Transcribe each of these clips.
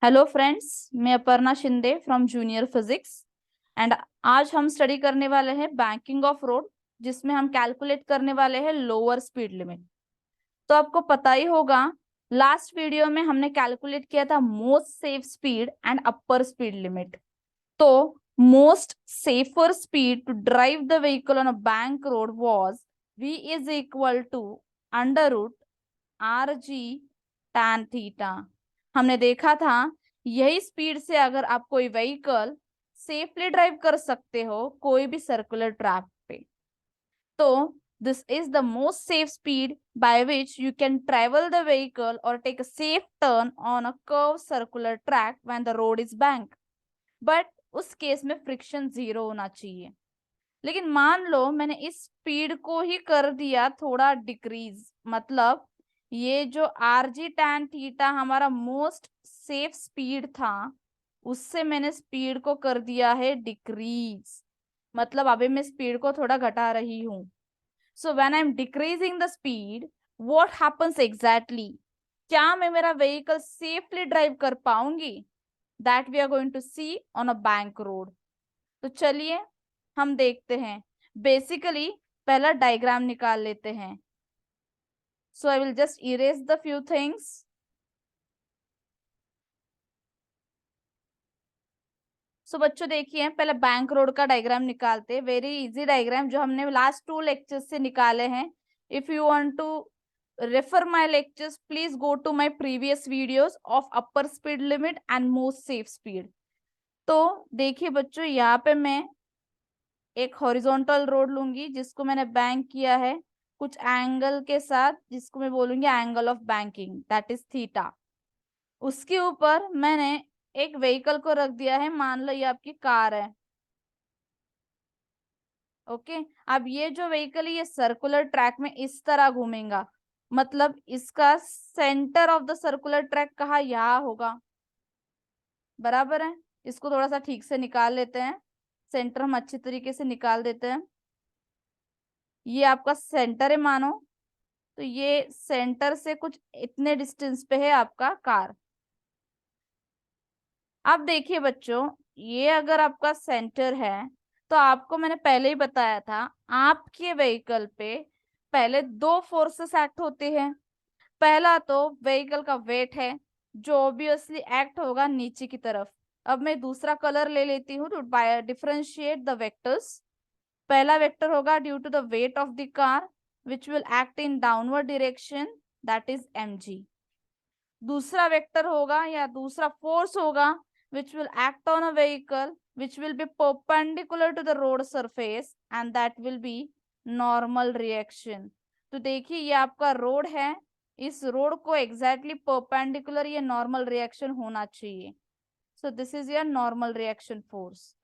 Hello friends, मैं Aparna Shinde from junior physics and आज हम स्टडी करने वाले हैं बैंकिंग ऑफ रोड, जिसमें हम कैलकुलेट करने वाले हैं लोअर स्पीड लिमिट। तो आपको पता ही होगा, लास्ट वीडियो में हमने कैलकुलेट किया था most safe speed and upper speed limit. तो most safer speed to drive the vehicle on a bank road was v is equal to under root R G tan theta. हमने देखा था यही speed से अगर आप कोई व्हीकल सेफली ड्राइव कर सकते हो कोई भी सर्कुलर ट्रैक पे, तो this is the most safe speed by which you can travel the vehicle or take a safe turn on a curved circular track when the road is bank। But उस case में friction 0 होना चाहिए। लेकिन मान लो मैंने इस speed को ही कर दिया थोड़ा डिक्रीज, मतलब ये जो आर जी tan थीटा हमारा मोस्ट सेफ स्पीड था, उससे मैंने स्पीड को कर दिया है डिक्रीज, मतलब अभी मैं स्पीड को थोड़ा घटा रही हूं। So when I am decreasing the speed, what happens exactly, क्या मैं मेरा व्हीकल सेफली ड्राइव कर पाऊंगी? That we are going to see on a bank road. तो चलिए हम देखते हैं। बेसिकली पहला डायग्राम निकाल लेते हैं। So I will just erase the few things. So बच्चों देखिए, पहले बैंक रोड का डायग्राम निकालते हैं। वेरी इजी डायग्राम जो हमने लास्ट 2 लेक्चर्स से निकाले हैं। If you want to refer my lectures, please go to my previous videos of upper speed limit and most safe speed. तो देखिए बच्चों, यहाँ पे मैं एक हॉरिजॉन्टल रोड लूंगी जिसको मैंने बैंक किया है कुछ एंगल के साथ, जिसको मैं बोलूंगी angle of banking, that is theta. उसके ऊपर मैंने एक व्हीकल को रख दिया है, मान लो ये आपकी कार है। ओके, अब ये जो व्हीकल है ये सर्कुलर ट्रैक में इस तरह घूमेगा, मतलब इसका centre of the circular track कहाँ, यहाँ होगा। बराबर है। इसको थोड़ा सा ठीक से निकाल लेते हैं। सेंटर हम अच्छी तरीके से निकाल देते हैं। ये आपका सेंटर है मानो, तो ये सेंटर से कुछ इतने डिस्टेंस पे है आपका कार। अब देखिए बच्चों, ये अगर आपका सेंटर है तो आपको मैंने पहले ही बताया था, आपके व्हीकल पे पहले 2 फोर्सेस एक्ट होते हैं। पहला तो व्हीकल का वेट है, जो ऑब्वियसली एक्ट होगा नीचे की तरफ। अब मैं दूसरा कलर ले लेती हूँ टू डिफरेंशिएट द वेक्टर्स। पहला वेक्टर होगा due to the weight of the car which will act in downward direction, that is mg। दूसरा वेक्टर होगा या दूसरा फोर्स होगा which will act on a vehicle which will be perpendicular to the road surface and that will be normal reaction. तो देखिए ये आपका road है, इस रोड को एग्जैक्टली परपेंडिकुलर ये नॉर्मल रिएक्शन होना चाहिए। So this is your normal reaction force.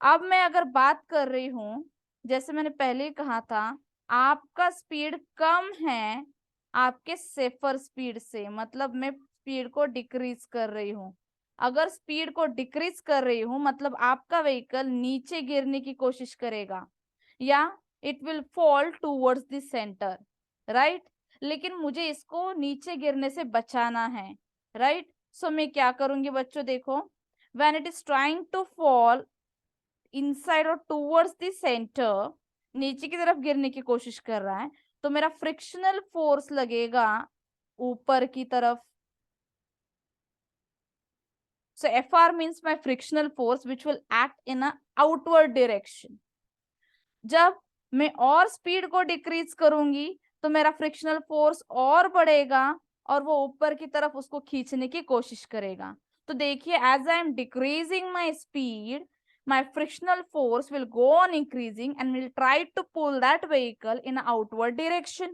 अब मैं अगर बात कर रही हूं, जैसे मैंने पहले ही कहा था, आपका स्पीड कम है आपके सेफर स्पीड से, मतलब मैं स्पीड को डिक्रीज कर रही हूँ। अगर स्पीड को डिक्रीज कर रही हूँ मतलब आपका व्हीकल नीचे गिरने की कोशिश करेगा या it will fall towards the centre, right. लेकिन मुझे इसको नीचे गिरने से बचाना है, राइट। सो मैं क्या करूंगी बच्चों, देखो, when it is trying to fall inside और टूवर्ड्स द सेंटर, नीचे की तरफ गिरने की कोशिश कर रहा है, तो मेरा फ्रिक्शनल फोर्स लगेगा ऊपर की तरफ। सो Fr means my frictional force which will act in a outward direction. जब मैं और स्पीड को डिक्रीज करूंगी तो मेरा फ्रिक्शनल फोर्स और बढ़ेगा और वो ऊपर की तरफ उसको खींचने की कोशिश करेगा। तो देखिए, as I am decreasing my speed, my frictional force will go on increasing and will try to pull that vehicle in a outward direction।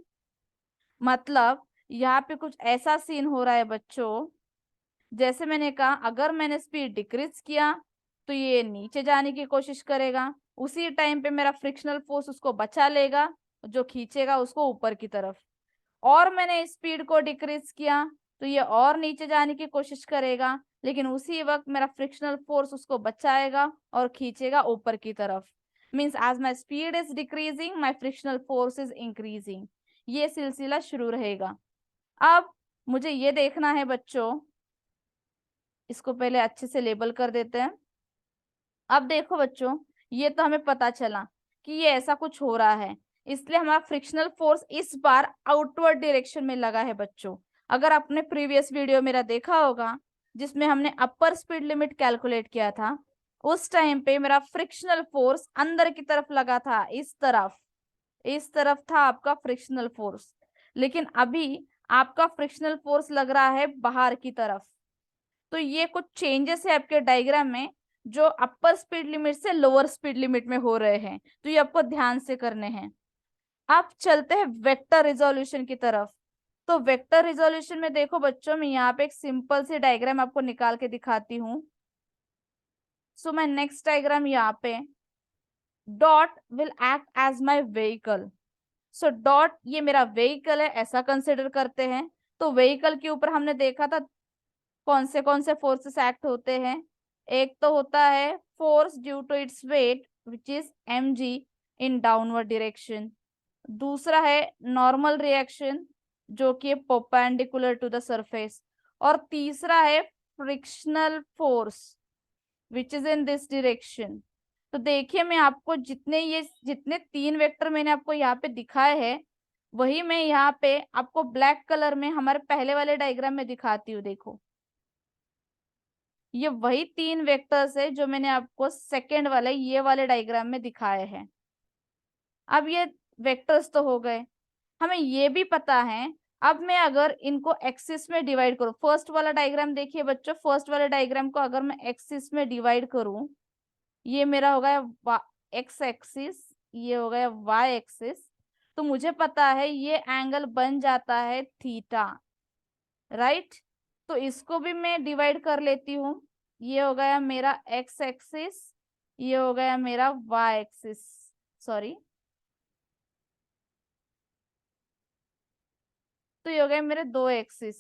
मतलब यहाँ पे कुछ ऐसा सीन हो रहा है बच्चों, जैसे मैंने कहा अगर मैंने स्पीड डिक्रीज किया तो ये नीचे जाने की कोशिश करेगा, उसी टाइम पे मेरा फ्रिक्शनल फोर्स उसको बचा लेगा जो खींचेगा उसको ऊपर की तरफ। और मैंने स्पीड को डिक्रीज किया तो ये और नीचे जाने की कोशिश करेगा, लेकिन उसी वक्त मेरा फ्रिक्शनल फोर्स उसको बचाएगा और खींचेगा ऊपर की तरफ। Means as my speed is decreasing my frictional force is increasing. ये सिलसिला शुरू रहेगा। अब मुझे ये देखना है बच्चों, इसको पहले अच्छे से लेबल कर देते हैं। अब देखो बच्चों, ये तो हमें पता चला कि ये ऐसा कुछ हो रहा है, इसलिए हमारा फ्रिक्शनल फोर्स इस बार आउटवर्ड डायरेक्शन में लगा है बच्चों। अगर आपने प्रीवियस वीडियो मेरा देखा होगा जिसमें हमने अपर स्पीड लिमिट कैलकुलेट किया था, उस टाइम पे मेरा फ्रिक्शनल फोर्स अंदर की तरफ लगा था, इस तरफ था आपका फ्रिक्शनल फोर्स। लेकिन अभी आपका फ्रिक्शनल फोर्स लग रहा है बाहर की तरफ। तो ये कुछ चेंजेस है आपके डायग्राम में जो अपर स्पीड लिमिट से लोअर स्पीड लिमिट में हो रहे हैं, तो ये आपको ध्यान से करने हैं। आप चलते हैं वेक्टर रिजोल्यूशन की तरफ। तो वेक्टर रिजोल्यूशन में देखो बच्चों, मैं यहाँ पे एक सिंपल सी डायग्राम आपको निकाल के दिखाती हूँ। सो मैं नेक्स्ट डायग्राम यहाँ पे, dot will act as my vehicle. So dot ये मेरा व्हीकल है ऐसा कंसिडर करते हैं। तो व्हीकल के ऊपर हमने देखा था कौन से फोर्सेस एक्ट होते हैं। एक तो होता है force due to its weight which is mg in downward direction. दूसरा है नॉर्मल रिएक्शन जो कि परपेंडिकुलर टू द सरफेस। और तीसरा है frictional force which is in this direction. तो देखिए मैं आपको जितने तीन वेक्टर मैंने आपको यहाँ पे दिखाए हैं, वही मैं यहाँ पे आपको ब्लैक कलर में हमारे पहले वाले डायग्राम में दिखाती हूँ। देखो ये वही तीन वेक्टर्स है जो मैंने आपको सेकेंड वाले ये वाले डायग्राम में दिखाए हैं। अब ये वेक्टर्स तो हो गए, हमें ये भी पता है। अब मैं अगर इनको एक्सिस में डिवाइड करूं, फर्स्ट वाला डायग्राम देखिए बच्चों, फर्स्ट वाले डायग्राम को अगर मैं एक्सिस में डिवाइड करूं, ये मेरा हो गया एक्स एक्सिस, ये हो गया वाई एक्सिस। तो मुझे पता है ये एंगल बन जाता है थीटा, राइट। तो इसको भी मैं डिवाइड कर लेती हूँ, ये हो गया मेरा एक्स एक्सिस, ये हो गया मेरा वाई एक्सिस, सॉरी। तो ये हो गए मेरे दो एक्सिस।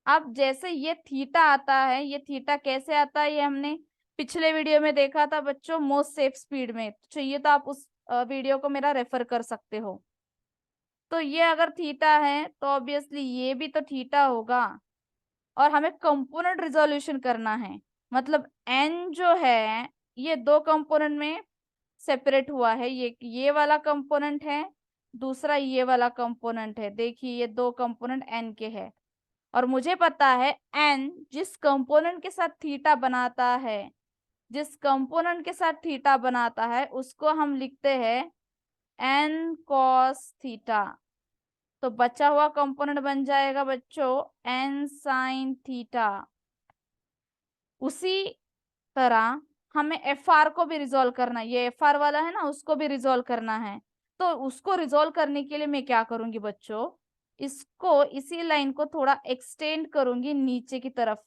अब जैसे ये थीटा आता है, ये थीटा कैसे आता है ये हमने पिछले वीडियो में देखा था बच्चों, मोस्ट सेफ स्पीड में। चाहिए तो आप उस वीडियो को मेरा रेफर कर सकते हो। तो ये अगर थीटा है तो ऑब्वियसली ये भी तो थीटा होगा। और हमें कंपोनेंट रिजोल्यूशन करना है, मतलब एन जो है ये दो कंपोनेंट में सेपरेट हुआ है। ये वाला कंपोनेंट है, दूसरा ये वाला कंपोनेंट है। देखिए ये दो कंपोनेंट एन के हैं। और मुझे पता है एन जिस कंपोनेंट के साथ थीटा बनाता है, जिस कंपोनेंट के साथ थीटा बनाता है उसको हम लिखते हैं एन कॉस थीटा। तो बचा हुआ कंपोनेंट बन जाएगा बच्चों एन साइन थीटा। उसी तरह हमें एफ आर को भी रिजोल्व करना है, ये एफ आर वाला है ना, उसको भी रिजोल्व करना है। तो उसको रिजोल्व करने के लिए मैं क्या करूंगी बच्चों, इसको इसी लाइन को थोड़ा एक्सटेंड करूंगी नीचे की तरफ।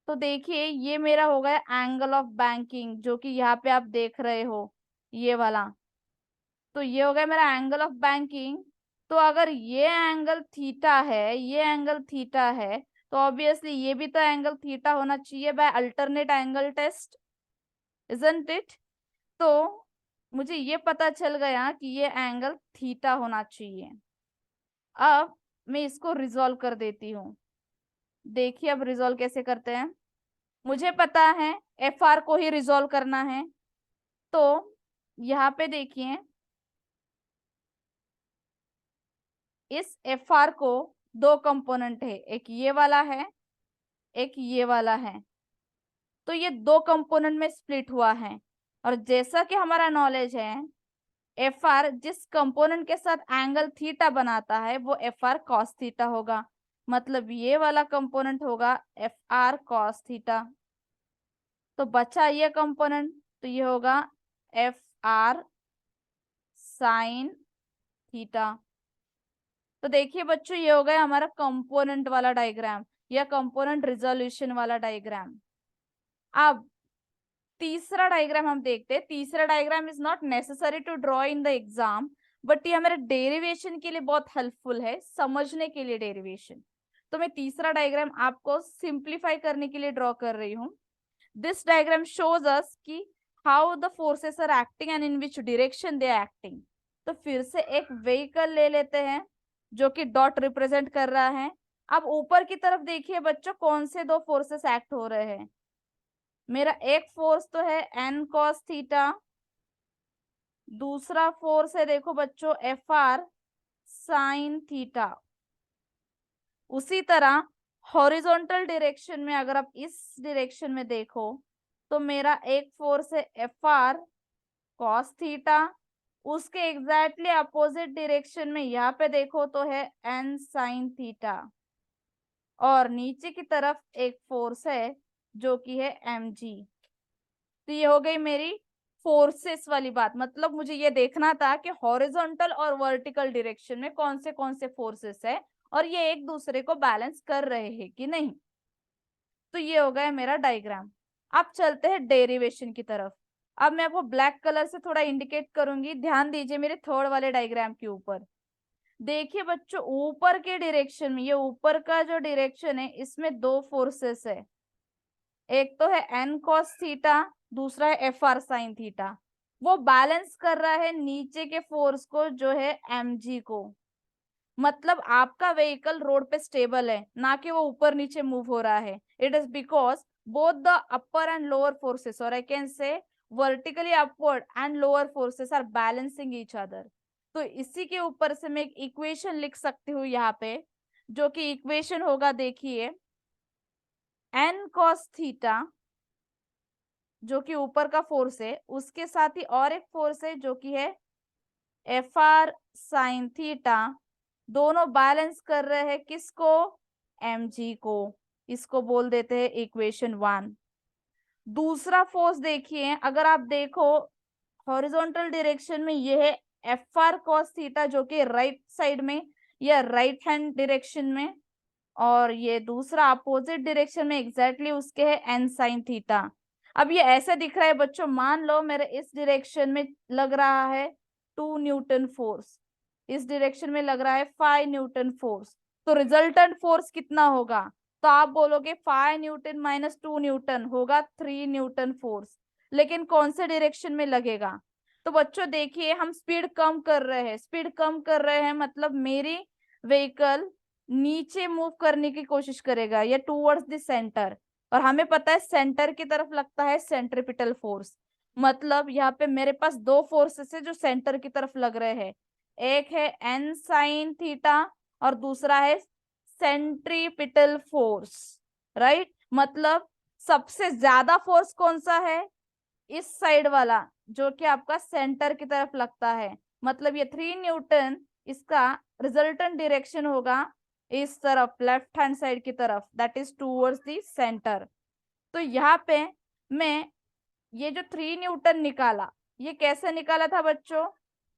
तो देखिए ये मेरा हो गया एंगल ऑफ बैंकिंग जो कि यहाँ पे आप देख रहे हो ये वाला। तो ये हो गया मेरा एंगल ऑफ बैंकिंग। तो अगर ये एंगल थीटा है, ये एंगल थीटा है, तो ऑब्वियसली ये भी तो एंगल थीटा होना चाहिए by alternate angle test, isn't it. तो मुझे ये पता चल गया कि ये एंगल थीटा होना चाहिए। अब मैं इसको रिजोल्व कर देती हूँ। देखिए अब रिजोल्व कैसे करते हैं। मुझे पता है एफ आर को ही रिजोल्व करना है। तो यहाँ पे देखिए इस एफ आर को दो कंपोनेंट है, एक ये वाला है, एक ये वाला है। तो ये दो कंपोनेंट में स्प्लिट हुआ है। और जैसा कि हमारा नॉलेज है एफ आर जिस कंपोनेंट के साथ एंगल थीटा बनाता है वो एफ आर कॉस थीटा होगा। मतलब ये वाला कंपोनेंट होगा एफ आर कॉस थीटा। तो बचा ये कंपोनेंट, तो ये होगा एफ आर साइन थीटा। तो देखिए बच्चों ये हो गया हमारा कंपोनेंट वाला डायग्राम या कंपोनेंट रिजोल्यूशन वाला डायग्राम। अब तीसरा डायग्राम हम देखते हैं। तीसरा diagram is not necessary to draw in the exam, but ये हमारे डेरिवेशन के लिए बहुत हेल्पफुल है, समझने के लिए डेरिवेशन। तो मैं तीसरा डायग्राम आपको सिंप्लीफाई करने के लिए ड्रॉ कर रही हूँ। दिस डायग्राम शोज अस कि how the forces are acting and in which direction they are acting. तो फिर से एक व्हीकल ले लेते हैं जो कि डॉट रिप्रेजेंट कर रहा है। अब ऊपर की तरफ देखिए बच्चों, कौन से दो फोर्सेस एक्ट हो रहे हैं। मेरा एक फोर्स तो है एन कॉस थीटा, दूसरा फोर्स है देखो बच्चों एफ आर साइन थीटा। उसी तरह हॉरिजॉन्टल डायरेक्शन में अगर आप इस डायरेक्शन में देखो तो मेरा एक फोर्स है एफ आर कॉस थीटा, उसके एग्जैक्टली अपोजिट डायरेक्शन में यहाँ पे देखो तो है एन साइन थीटा, और नीचे की तरफ एक फोर्स है जो कि है एम जी। तो ये हो गई मेरी फोर्सेस वाली बात। मतलब मुझे ये देखना था कि हॉरिजॉन्टल और वर्टिकल डायरेक्शन में कौन से फोर्सेस है और ये एक दूसरे को बैलेंस कर रहे हैं कि नहीं। तो ये हो गया मेरा डायग्राम। अब चलते हैं डेरिवेशन की तरफ। अब मैं आपको ब्लैक कलर से थोड़ा इंडिकेट करूंगी, ध्यान दीजिए मेरे थर्ड वाले डायग्राम के ऊपर। देखिए बच्चों, ऊपर के डायरेक्शन में, ये ऊपर का जो डायरेक्शन है इसमें दो फोर्सेस है, एक तो है एन कॉस थीटा, दूसरा है एफ आर साइन थीटा। वो बैलेंस कर रहा है नीचे के फोर्स को जो है एम जी को। मतलब आपका व्हीकल रोड पे स्टेबल है, ना कि वो ऊपर नीचे मूव हो रहा है। It is because both the upper and lower forces, और I can say vertically upward and lower forces are balancing each other. तो इसी के ऊपर से मैं एक इक्वेशन लिख सकती हूँ यहाँ पे, जो कि इक्वेशन होगा देखिए एन कॉस थीटा जो कि ऊपर का फोर्स है, उसके साथ ही और एक फोर्स है जो कि है एफ आर साइन थीटा। दोनों बैलेंस कर रहे हैं किसको, एम जी को। इसको बोल देते हैं इक्वेशन 1। दूसरा फोर्स देखिए, अगर आप देखो हॉरिजॉन्टल डायरेक्शन में ये है एफ आर कॉस थीटा जो कि राइट साइड में या राइट हैंड डायरेक्शन में, और ये दूसरा अपोजिट डायरेक्शन में एग्जैक्टली उसके है एन साइन थीटा। अब ये ऐसे दिख रहा है बच्चों, मान लो मेरे इस डायरेक्शन में लग रहा है 2 न्यूटन फोर्स, इस डायरेक्शन में लग रहा है 5 न्यूटन फोर्स। तो रिजल्टेंट फोर्स कितना होगा, तो आप बोलोगे 5 न्यूटन माइनस 2 न्यूटन होगा 3 न्यूटन फोर्स। लेकिन कौन से डायरेक्शन में लगेगा, तो बच्चों देखिए हम स्पीड कम कर रहे हैं, स्पीड कम कर रहे हैं मतलब मेरी व्हीकल नीचे मूव करने की कोशिश करेगा या टूवर्ड्स द सेंटर, और हमें पता है सेंटर की तरफ लगता है सेंट्रिपिटल फोर्स। मतलब यहाँ पे मेरे पास दो फोर्सेस है जो सेंटर की तरफ लग रहे हैं, एक है एन साइन थीटा और दूसरा है सेंट्रीपिटल फोर्स, राइट। मतलब सबसे ज्यादा फोर्स कौन सा है, इस साइड वाला जो कि आपका सेंटर की तरफ लगता है। मतलब ये 3 न्यूटन, इसका रिजल्टेंट डायरेक्शन होगा इस तरफ, लेफ्ट हैंड साइड की तरफ, that is towards the centre. तो यहाँ पे मैं ये जो 3 न्यूटन निकाला, ये कैसे निकाला था बच्चों,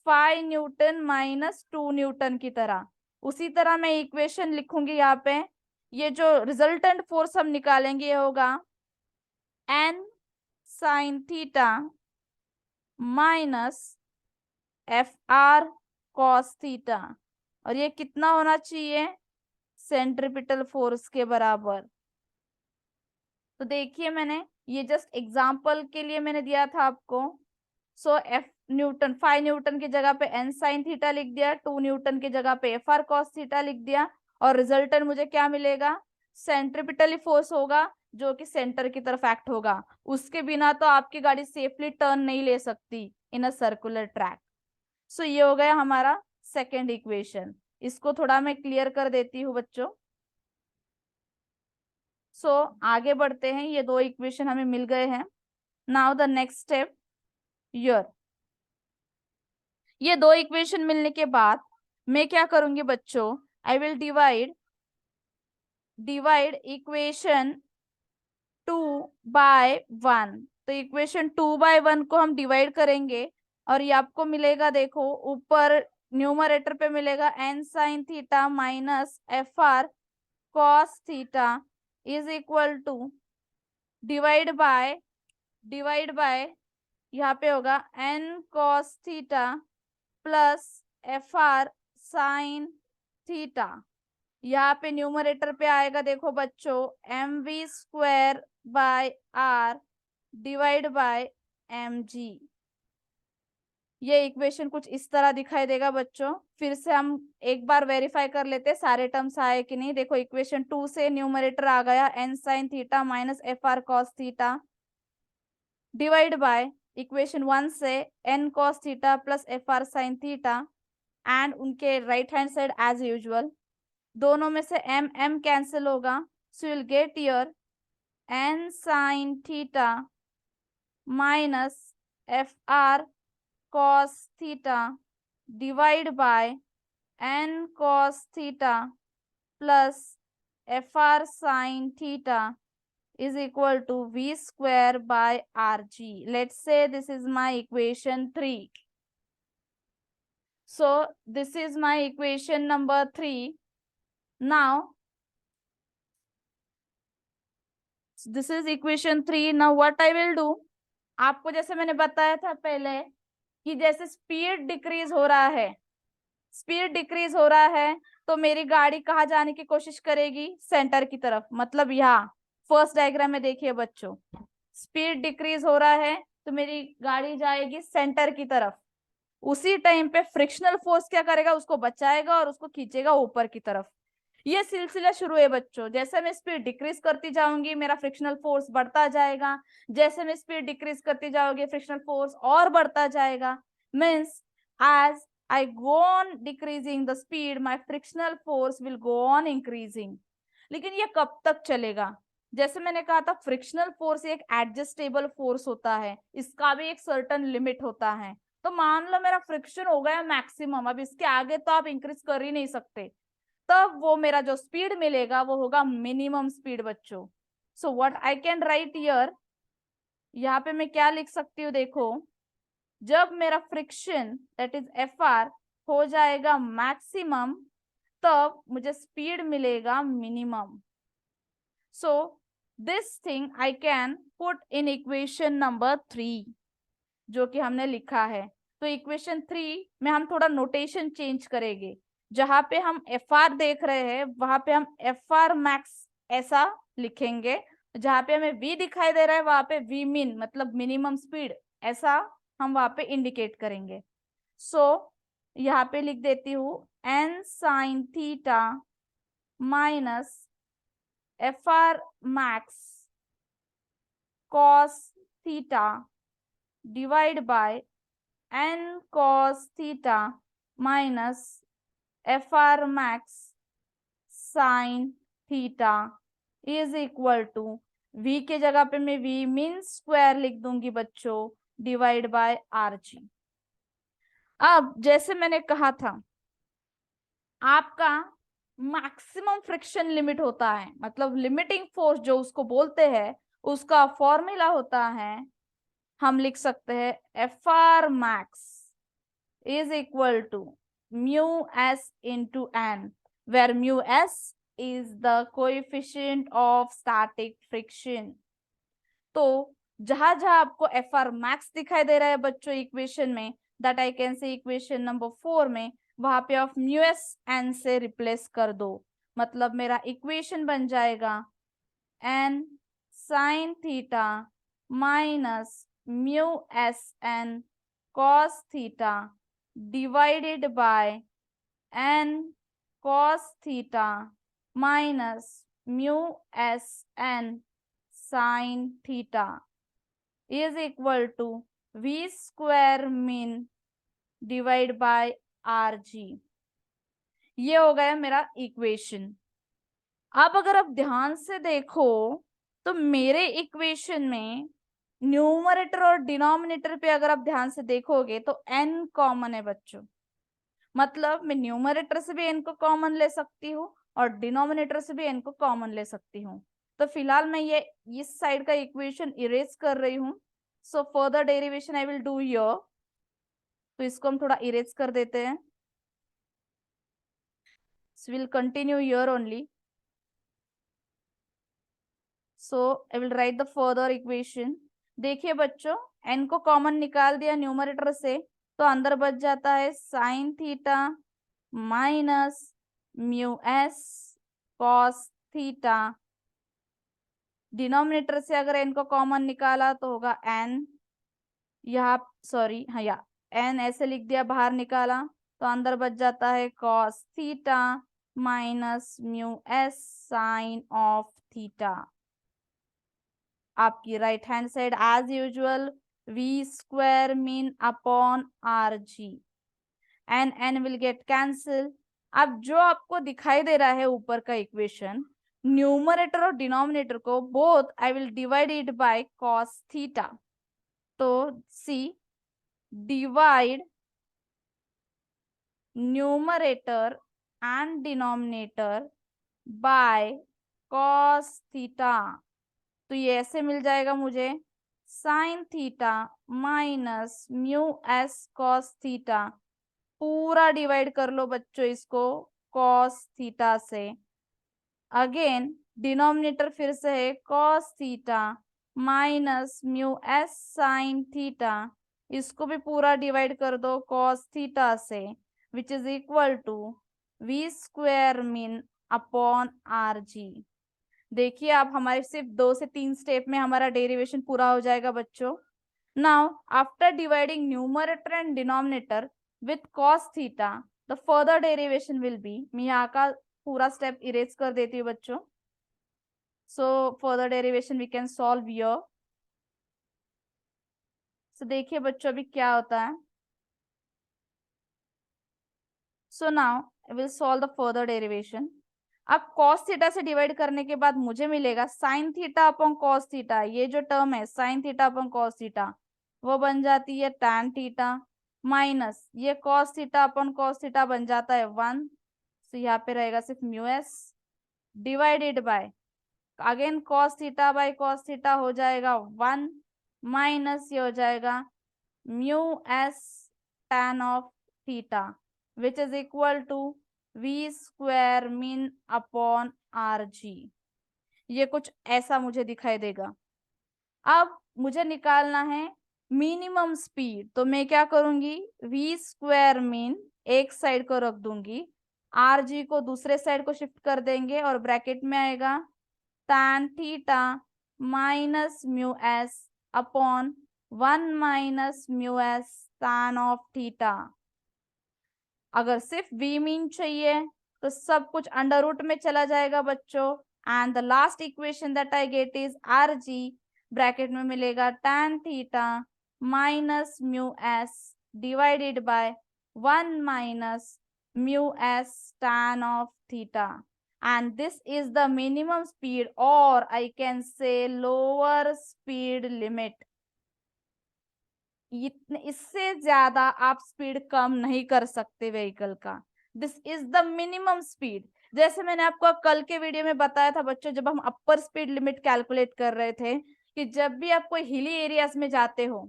5 न्यूटन माइनस 2 न्यूटन की तरह। उसी तरह मैं इक्वेशन लिखूंगी यहाँ पे, ये जो रिजल्टेंट फोर्स हम निकालेंगे ये होगा N sine theta minus F R cos theta, और ये कितना होना चाहिए, सेंट्रिपिटल फोर्स के बराबर। तो देखिए मैंने ये जस्ट एग्जांपल के लिए मैंने दिया था आपको। सो एफ न्यूटन, 5 न्यूटन की जगह पे एन साइन थीटा लिख दिया, 2 न्यूटन की जगह पे एफ आर कॉस थीटा लिख दिया, और रिजल्टेंट मुझे क्या मिलेगा, सेंट्रिपिटली फोर्स होगा जो कि सेंटर की तरफ एक्ट होगा। उसके बिना तो आपकी गाड़ी सेफली टर्न नहीं ले सकती इन अ सर्कुलर ट्रैक। सो ये हो गया हमारा सेकेंड इक्वेशन। इसको थोड़ा मैं क्लियर कर देती हूँ बच्चों। सो आगे बढ़ते हैं, ये दो इक्वेशन हमें मिल गए हैं। नाउ द नेक्स्ट स्टेप यर, ये दो इक्वेशन मिलने के बाद मैं क्या करूंगी बच्चों, आई विल डिवाइड इक्वेशन 2/1। तो इक्वेशन 2/1 को हम डिवाइड करेंगे, और ये आपको मिलेगा देखो ऊपर न्यूमरेटर पे मिलेगा N sine theta minus F R cos theta is equal to divide by यहाँ पे होगा N cos theta plus F R sine theta. यहाँ पे न्यूमरेटर पे आएगा देखो बच्चों M V square by R divide by M G. ये इक्वेशन कुछ इस तरह दिखाई देगा बच्चों। फिर से हम एक बार वेरीफाई कर लेते हैं सारे टर्म्स आए कि नहीं। देखो इक्वेशन 2 से न्यूमरेटर आ गया n sin theta minus F R cos theta divide by equation 1 से n cos theta plus F R sine theta and उनके right hand side as usual दोनों में से m m कैंसिल होगा, so will get your n sin theta minus F R cos theta divide by n cos theta plus F R sine theta is equal to v square by rg. Let's say this is my equation 3. So this is my equation number 3. Now this is equation 3. Now what I will do, आपको जैसे मैंने बताया था पहले कि जैसे speed decrease हो रहा है, स्पीड डिक्रीज हो रहा है तो मेरी गाड़ी कहाँ जाने की कोशिश करेगी, सेंटर की तरफ। मतलब यहाँ फर्स्ट डायग्राम में देखिए बच्चों, स्पीड डिक्रीज हो रहा है तो मेरी गाड़ी जाएगी सेंटर की तरफ। उसी टाइम पे फ्रिक्शनल फोर्स क्या करेगा, उसको बचाएगा और उसको खींचेगा ऊपर की तरफ। ये सिलसिला शुरू है बच्चों। जैसे मैं स्पीड डिक्रीज करती जाऊंगी मेरा फ्रिक्शनल फोर्स बढ़ता जाएगा, जैसे मैं स्पीड डिक्रीज करती जाऊंगी फ्रिक्शनल फोर्स और बढ़ता जाएगा। Means as I go on decreasing the speed, my frictional force will go on increasing. लेकिन ये कब तक चलेगा? जैसे मैंने कहा था फ्रिक्शनल फोर्स एक एडजस्टेबल फोर्स होता है, इसका भी एक सर्टन लिमिट होता है। तो मान लो मेरा फ्रिक्शन हो गया मैक्सिमम, अब इसके आगे तो आप इंक्रीज कर ही नहीं सकते, तब वो मेरा जो स्पीड मिलेगा वो होगा मिनिमम स्पीड बच्चों। So what I can write here, यहाँ पे मैं क्या लिख सकती हूँ, देखो जब मेरा friction that is F R हो जाएगा मैक्सिमम तब मुझे स्पीड मिलेगा minimum. So this thing I can put in equation number 3 जो कि हमने लिखा है। तो इक्वेशन 3 में हम थोड़ा नोटेशन चेंज करेंगे। जहां पे हम एफ आर देख रहे हैं वहां पे हम एफ आर मैक्स ऐसा लिखेंगे, जहां पे हमें वी दिखाई दे रहा है वहां पे वी मिन मतलब मिनिमम स्पीड ऐसा हम वहां पे इंडिकेट करेंगे। सो यहाँ पे लिख देती हूँ N sine theta minus F R max cos theta divide by n cos theta minus F R max sine theta is equal to v के जगह पे मैं v मीन स्क्वायर लिख दूंगी बच्चों डिवाइड बाय आर जी। अब जैसे मैंने कहा था आपका मैक्सिमम फ्रिक्शन लिमिट होता है, मतलब लिमिटिंग फोर्स जो उसको बोलते हैं उसका फॉर्मूला होता है, हम लिख सकते हैं F R max is equal to mu s into n, where mu s is the coefficient of static friction. तो जहां जहां आपको एफ आर मैक्स दिखाई दे रहा है बच्चों इक्वेशन में, that I can say equation number 4 में वहां पे आप म्यू एस एन से रिप्लेस कर दो। मतलब मेरा इक्वेशन बन जाएगा N sine theta minus mu S N cos theta divided by n cos theta minus mu S N sine theta is equal to v square min divide by R G. ये हो गया मेरा equation. अब अगर आप ध्यान से देखो तो मेरे इक्वेशन में न्यूमरेटर और डिनोमिनेटर पे अगर आप ध्यान से देखोगे तो n कॉमन है बच्चों। मतलब मैं न्यूमरेटर से भी n को कॉमन ले सकती हूँ और डिनोमिनेटर से भी n को कॉमन ले सकती हूँ। तो फिलहाल मैं ये इस साइड का इक्वेशन इरेज कर रही हूँ। सो further derivation I will do here. तो इसको हम थोड़ा इरेज कर देते हैं। So we'll continue here only. So I will write the further equation. देखिए बच्चों n को कॉमन निकाल दिया न्यूमरेटर से तो अंदर बच जाता है sign theta minus mu S cos theta. Denominator से अगर n को कॉमन निकाला तो होगा n, यहाँ सॉरी हाँ या एन ऐसे लिख दिया, बाहर निकाला तो अंदर बच जाता है cos theta minus mu S sine of theta. आपकी right hand side as usual V square mean upon R G, N N will get cancel. अब जो आपको दिखाई दे रहा है ऊपर का इक्वेशन, न्यूमरेटर और डिनोमिनेटर को both I will divide it by cos theta. तो see divide numerator and denominator by cos theta. तो ये ऐसे मिल जाएगा मुझे sine theta minus mu S cos theta, पूरा डिवाइड कर लो बच्चों इसको cos थीटा से। अगेन डिनोमिनेटर फिर से है cos theta minus mu S sine theta, इसको भी पूरा डिवाइड कर दो cos थीटा से, which is equal to V square mean upon R G. देखिए आप हमारे सिर्फ 2 से 3 स्टेप में हमारा डेरिवेशन पूरा हो जाएगा बच्चों। Now after dividing numerator and denominator with cos theta the further derivation will be, मैं यहाँ का पूरा स्टेप इरेज कर देती हूँ बच्चों। So further derivation we can solve here. So देखिए बच्चों अभी क्या होता है। So now I will solve the further derivation. अब cos थीटा से डिवाइड करने के बाद मुझे मिलेगा sin theta upon cos theta, ये जो टर्म है sin theta upon cos theta वो बन जाती है tan थीटा, माइनस ये cos theta upon cos theta बन जाता है 1, तो यहाँ पे रहेगा सिर्फ mu S divided by again cos theta by cos theta हो जाएगा 1, माइनस ये हो जाएगा mu S tan of theta which is equal to V square mean upon R G. ये कुछ ऐसा मुझे दिखाई देगा। अब मुझे निकालना है मिनिमम स्पीड, तो मैं क्या करूंगी वी स्क्वायर मीन एक साइड को रख दूंगी, आर जी को दूसरे साइड को शिफ्ट कर देंगे और ब्रैकेट में आएगा tan theta minus mu S upon 1 minus mu S tan of theta. अगर सिर्फ v मीन चाहिए तो सब कुछ अंडर रूट में चला जाएगा बच्चों, and the last equation that I get is R G, bracket में मिलेगा tan theta minus mu S divided by 1 minus mu S tan of theta, and this is the minimum speed और I can say lower speed limit. इससे ज्यादा आप speed कम नहीं कर सकते vehicle का, this is the minimum speed. जैसे मैंने आपको कल के वीडियो में बताया था बच्चों, जब हम अपर स्पीड लिमिट कैलकुलेट कर रहे थे कि जब भी आप कोई हिली एरियाज में जाते हो,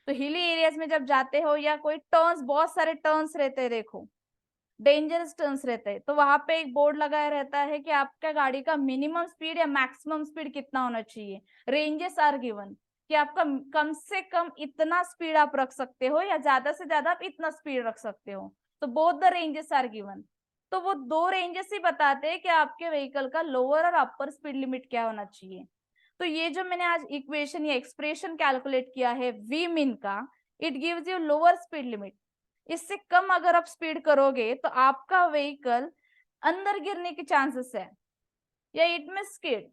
तो हिली एरियाज में जब जाते हो या कोई टर्न्स, बहुत सारे टर्न्स रहते हैं, देखो डेंजरस टर्न्स रहते हैं, तो वहां पे एक बोर्ड लगाया रहता है कि आपका गाड़ी का मिनिमम स्पीड या मैक्सिमम स्पीड कितना होना चाहिए। रेंजेस आर गिवन कि आपका कम से कम इतना स्पीड आप रख सकते हो या ज्यादा से ज्यादा आप इतना स्पीड रख सकते हो, तो both the ranges are given. तो वो दो रेंजेस ही बताते हैं कि आपके व्हीकल का लोअर और अपर स्पीड लिमिट क्या होना चाहिए। तो ये जो मैंने आज इक्वेशन या एक्सप्रेशन कैलकुलेट किया है वी मिन का, it gives you lower speed limit. इससे कम अगर आप स्पीड करोगे तो आपका व्हीकल अंदर गिरने के चांसेस है या इट में skid,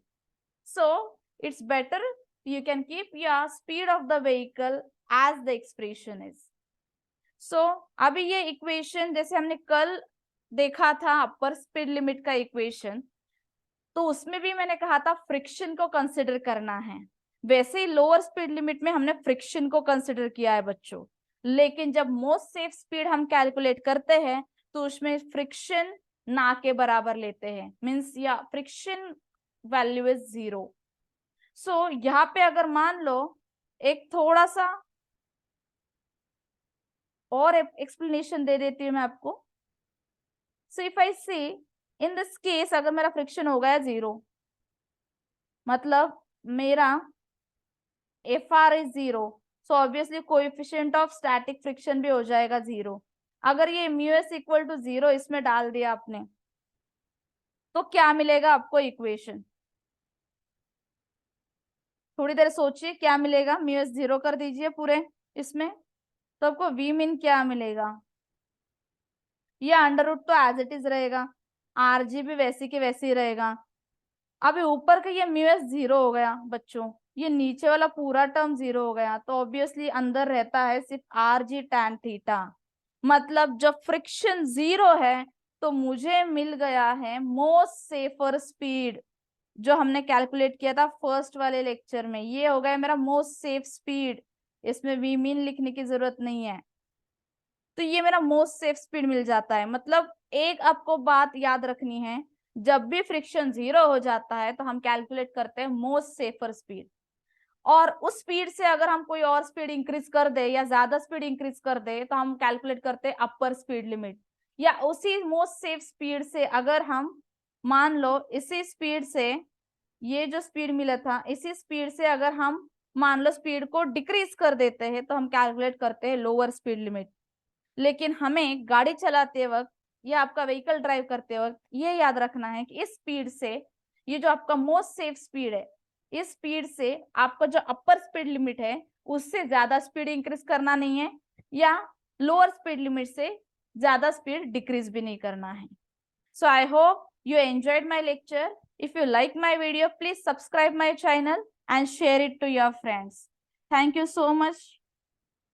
so it's better you can keep your speed of the vehicle as the expression is. So अभी ये इक्वेशन जैसे हमने कल देखा था अपर स्पीड लिमिट का इक्वेशन, तो उसमें भी मैंने कहा था फ्रिक्शन को कंसिडर करना है, वैसे ही लोअर स्पीड लिमिट में हमने फ्रिक्शन को कंसिडर किया है बच्चों। लेकिन जब मोस्ट सेफ स्पीड हम कैलकुलेट करते हैं तो उसमें फ्रिक्शन ना के बराबर लेते हैं, मींस या फ्रिक्शन वैल्यू इज 0। सो यहाँ पे अगर मान लो एक थोड़ा सा और एक्सप्लेनेशन दे देती हूँ मैं आपको। So if I see in this case अगर मेरा फ्रिक्शन हो गया 0, मतलब मेरा F R is 0, so obviously coefficient of static friction भी हो जाएगा 0। अगर ये म्यू एस इक्वल टू 0 इसमें डाल दिया आपने तो क्या मिलेगा आपको इक्वेशन, थोड़ी देर सोचिए क्या मिलेगा। म्यू एस 0 कर दीजिए पूरे इसमें, तो आपको वी मीन क्या मिलेगा, ये अंडर रूट तो एज इट इज रहेगा, आरजी भी वैसी के वैसे ही रहेगा। अभी ऊपर का ये म्यू एस जीरो हो गया बच्चों, ये नीचे वाला पूरा टर्म जीरो हो गया, तो ऑब्वियसली अंदर रहता है सिर्फ आर जी टैन थीटा। मतलब जब फ्रिक्शन जीरो है तो मुझे मिल गया है मोस्ट सेफर स्पीड, जो हमने कैलकुलेट किया था फर्स्ट वाले लेक्चर में, ये हो गया मेरा मोस्ट सेफ स्पीड। इसमें वी मीन लिखने की जरूरत नहीं है, तो ये मेरा मोस्ट सेफ स्पीड मिल जाता है। मतलब एक आपको बात याद रखनी है, जब भी फ्रिक्शन जीरो हो जाता है तो हम कैलकुलेट करते हैं मोस्ट सेफर स्पीड, और उस स्पीड से अगर हम कोई और स्पीड इंक्रीज कर दे या ज्यादा स्पीड इंक्रीज कर दे तो हम कैलकुलेट करते हैं अपर स्पीड लिमिट। या उसी मोस्ट सेफ स्पीड से अगर हम, मान लो इसी स्पीड से, ये जो स्पीड मिला था इसी स्पीड से अगर हम मान लो स्पीड को डिक्रीज कर देते हैं तो हम कैलकुलेट करते हैं लोअर स्पीड लिमिट। लेकिन हमें गाड़ी चलाते वक्त या आपका व्हीकल ड्राइव करते वक्त ये याद रखना है कि इस स्पीड से, ये जो आपका मोस्ट सेफ स्पीड है, इस स्पीड से आपका जो अपर स्पीड लिमिट है उससे ज्यादा स्पीड इंक्रीज करना नहीं है, या लोअर स्पीड लिमिट से ज्यादा स्पीड डिक्रीज भी नहीं करना है। So I hope you enjoyed my lecture. If you like my video, please subscribe my channel and share it to your friends. Thank you so much.